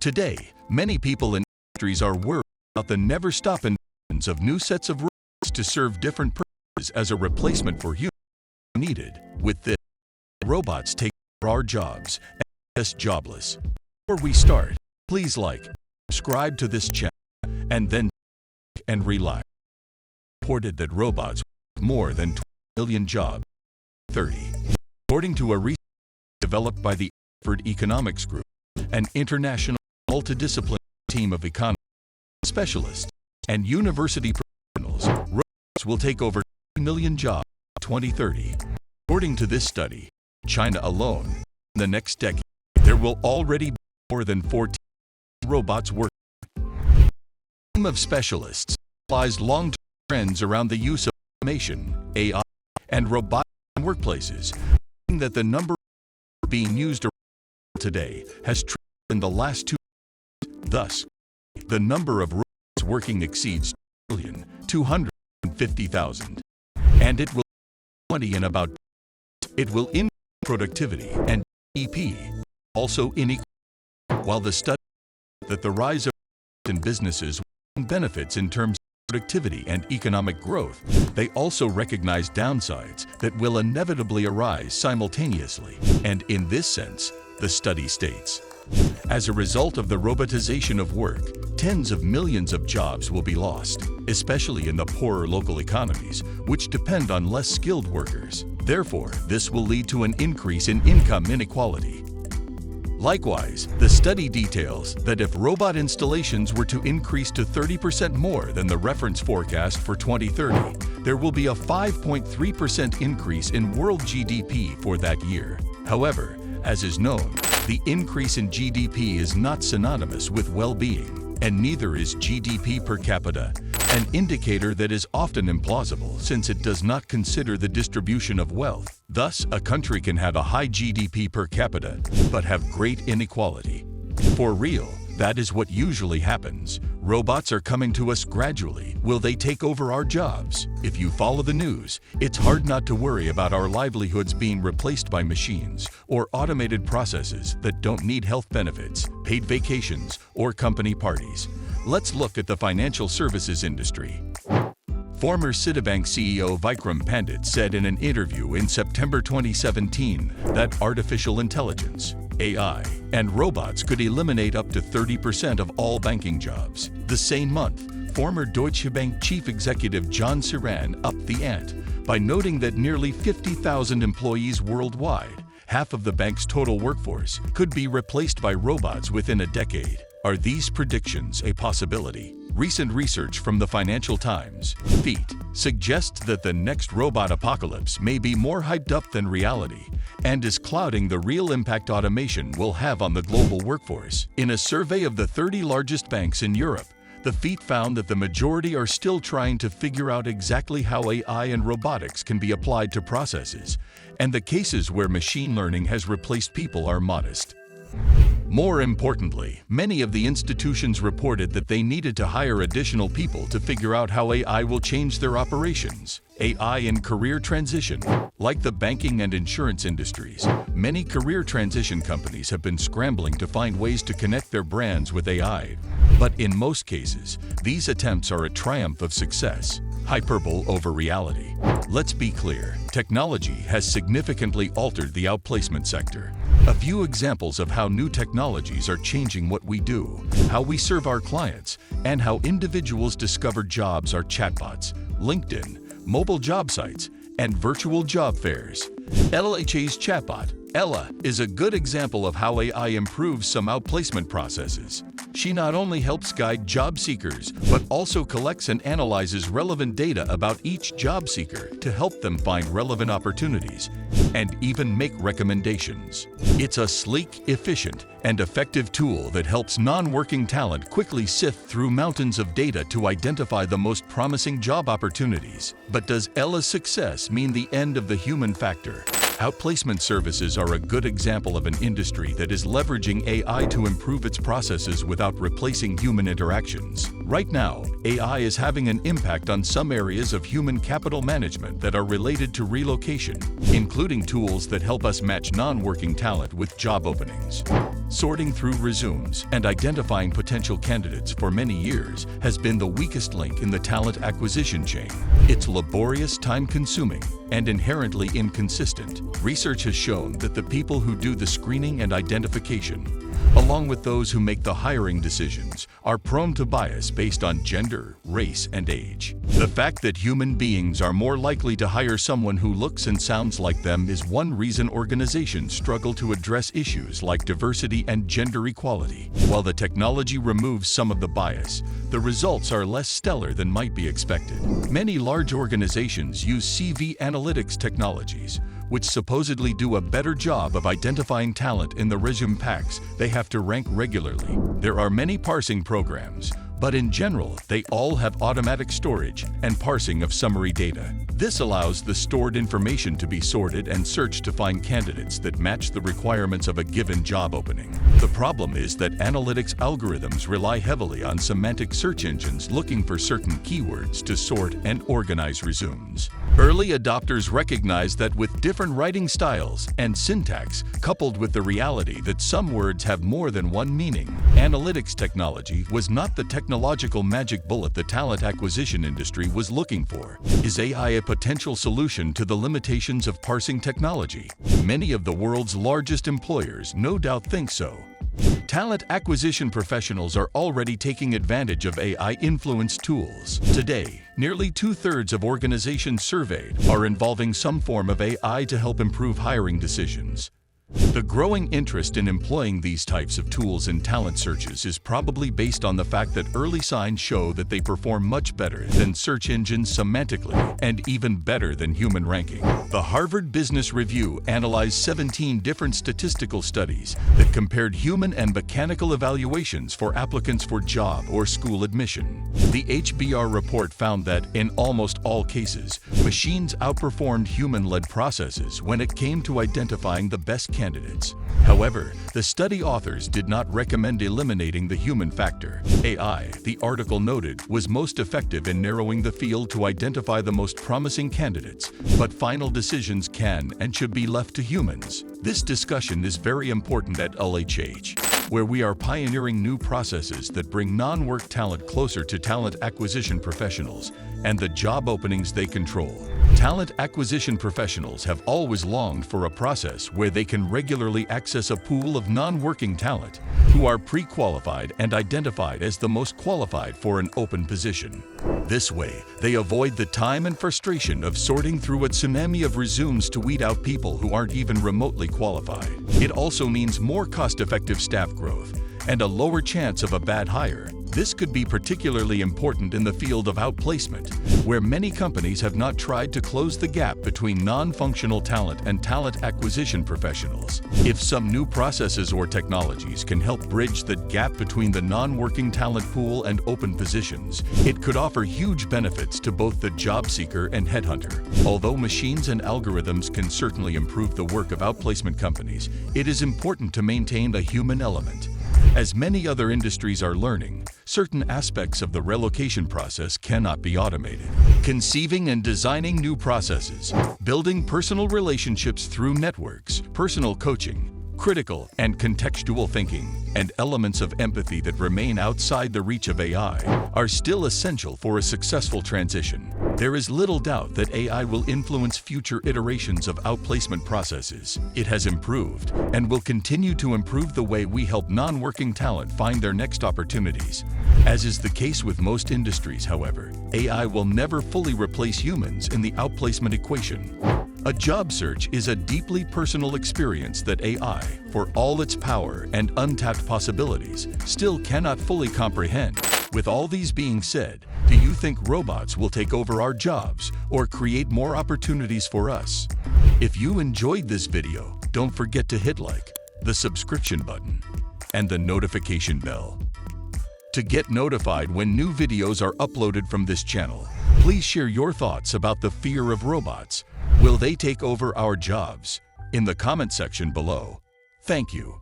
Today, many people in industries are worried about the never-stopping inventions of new sets of robots to serve different purposes as a replacement for humans needed. With this, robots take over our jobs and make us jobless. Before we start, please like, subscribe to this channel, and then and relax. Reported that robots will make more than 20 million jobs in 2030. According to a research developed by the Oxford Economics Group, an international multidisciplinary team of economists, specialists, and university professionals, robots will take over 20 million jobs in 2030. According to this study, in China alone, in the next decade, there will already be more than 14 robots working. A team of specialists analyzed long-term trends around the use of automation, AI, and robotics in workplaces, finding that the number of robots being used around today has tripled in the last 2 years. Thus, the number of robots working exceeds 2,250,000, and it will 20 in about. It will increase productivity and GDP, also inequality. While the study that the rise of robots in businesses will bring benefits in terms of productivity and economic growth, they also recognize downsides that will inevitably arise simultaneously. And in this sense, the study states, as a result of the robotization of work, tens of millions of jobs will be lost, especially in the poorer local economies, which depend on less skilled workers. Therefore, this will lead to an increase in income inequality. Likewise, the study details that if robot installations were to increase to 30% more than the reference forecast for 2030, there will be a 5.3% increase in world GDP for that year. However, as is known, the increase in GDP is not synonymous with well-being, and neither is GDP per capita, an indicator that is often implausible since it does not consider the distribution of wealth. Thus, a country can have a high GDP per capita, but have great inequality. For real, that is what usually happens. Robots are coming to us gradually. Will they take over our jobs? If you follow the news, it's hard not to worry about our livelihoods being replaced by machines or automated processes that don't need health benefits, paid vacations, or company parties. Let's look at the financial services industry. Former Citibank CEO Vikram Pandit said in an interview in September 2017 that artificial intelligence, AI, and robots could eliminate up to 30% of all banking jobs. The same month, former Deutsche Bank chief executive John Siran upped the ante by noting that nearly 50,000 employees worldwide, half of the bank's total workforce, could be replaced by robots within a decade. Are these predictions a possibility? Recent research from the Financial Times, FEAT, suggests that the next robot apocalypse may be more hyped up than reality and is clouding the real impact automation will have on the global workforce. In a survey of the 30 largest banks in Europe, the FEAT found that the majority are still trying to figure out exactly how AI and robotics can be applied to processes, and the cases where machine learning has replaced people are modest. More importantly, many of the institutions reported that they needed to hire additional people to figure out how AI will change their operations. AI in career transition. Like the banking and insurance industries, many career transition companies have been scrambling to find ways to connect their brands with AI. But in most cases, these attempts are a triumph of success. Hyperbole over reality. Let's be clear, technology has significantly altered the outplacement sector. A few examples of how new technologies are changing what we do, how we serve our clients, and how individuals discover jobs are chatbots, LinkedIn, mobile job sites, and virtual job fairs. LHA's chatbot, Ella, is a good example of how AI improves some outplacement processes. She not only helps guide job seekers, but also collects and analyzes relevant data about each job seeker to help them find relevant opportunities and even make recommendations. It's a sleek, efficient, and effective tool that helps non-working talent quickly sift through mountains of data to identify the most promising job opportunities. But does Ella's success mean the end of the human factor? Outplacement services are a good example of an industry that is leveraging AI to improve its processes without replacing human interactions. Right now, AI is having an impact on some areas of human capital management that are related to relocation, including tools that help us match non-working talent with job openings. Sorting through resumes and identifying potential candidates for many years has been the weakest link in the talent acquisition chain. It's laborious, time-consuming, and inherently inconsistent. Research has shown that the people who do the screening and identification, along with those who make the hiring decisions, are prone to bias based on gender, race, and age. The fact that human beings are more likely to hire someone who looks and sounds like them is one reason organizations struggle to address issues like diversity and gender equality. While the technology removes some of the bias, the results are less stellar than might be expected. Many large organizations use CV analytics technologies, which supposedly do a better job of identifying talent in the resume packs they have to rank regularly. There are many parsing programs, but in general, they all have automatic storage and parsing of summary data. This allows the stored information to be sorted and searched to find candidates that match the requirements of a given job opening. The problem is that analytics algorithms rely heavily on semantic search engines looking for certain keywords to sort and organize resumes. Early adopters recognized that with different writing styles and syntax, coupled with the reality that some words have more than one meaning, analytics technology was not the technological magic bullet the talent acquisition industry was looking for. Is AI a potential solution to the limitations of parsing technology? Many of the world's largest employers no doubt think so. Talent acquisition professionals are already taking advantage of AI-influenced tools. Today, nearly 2/3 of organizations surveyed are involving some form of AI to help improve hiring decisions. The growing interest in employing these types of tools in talent searches is probably based on the fact that early signs show that they perform much better than search engines semantically and even better than human ranking. The Harvard Business Review analyzed 17 different statistical studies that compared human and mechanical evaluations for applicants for job or school admission. The HBR report found that, in almost all cases, machines outperformed human-led processes when it came to identifying the best candidates. However, the study authors did not recommend eliminating the human factor. AI, the article noted, was most effective in narrowing the field to identify the most promising candidates, but final decisions can and should be left to humans. This discussion is very important at LHH, where we are pioneering new processes that bring non-work talent closer to talent acquisition professionals and the job openings they control. Talent acquisition professionals have always longed for a process where they can regularly access a pool of non-working talent who are pre-qualified and identified as the most qualified for an open position. This way, they avoid the time and frustration of sorting through a tsunami of resumes to weed out people who aren't even remotely qualified. It also means more cost-effective staff growth and a lower chance of a bad hire. This could be particularly important in the field of outplacement, where many companies have not tried to close the gap between non-functional talent and talent acquisition professionals. If some new processes or technologies can help bridge the gap between the non-working talent pool and open positions, it could offer huge benefits to both the job seeker and headhunter. Although machines and algorithms can certainly improve the work of outplacement companies, it is important to maintain a human element. As many other industries are learning, certain aspects of the relocation process cannot be automated. Conceiving and designing new processes, building personal relationships through networks, personal coaching, critical and contextual thinking, and elements of empathy that remain outside the reach of AI are still essential for a successful transition. There is little doubt that AI will influence future iterations of outplacement processes. It has improved and will continue to improve the way we help non-working talent find their next opportunities. As is the case with most industries, however, AI will never fully replace humans in the outplacement equation. A job search is a deeply personal experience that AI, for all its power and untapped possibilities, still cannot fully comprehend. With all these being said, do you think robots will take over our jobs or create more opportunities for us? If you enjoyed this video, don't forget to hit like, the subscription button, and the notification bell. To get notified when new videos are uploaded from this channel, please share your thoughts about the fear of robots. Will they take over our jobs? In the comment section below. Thank you.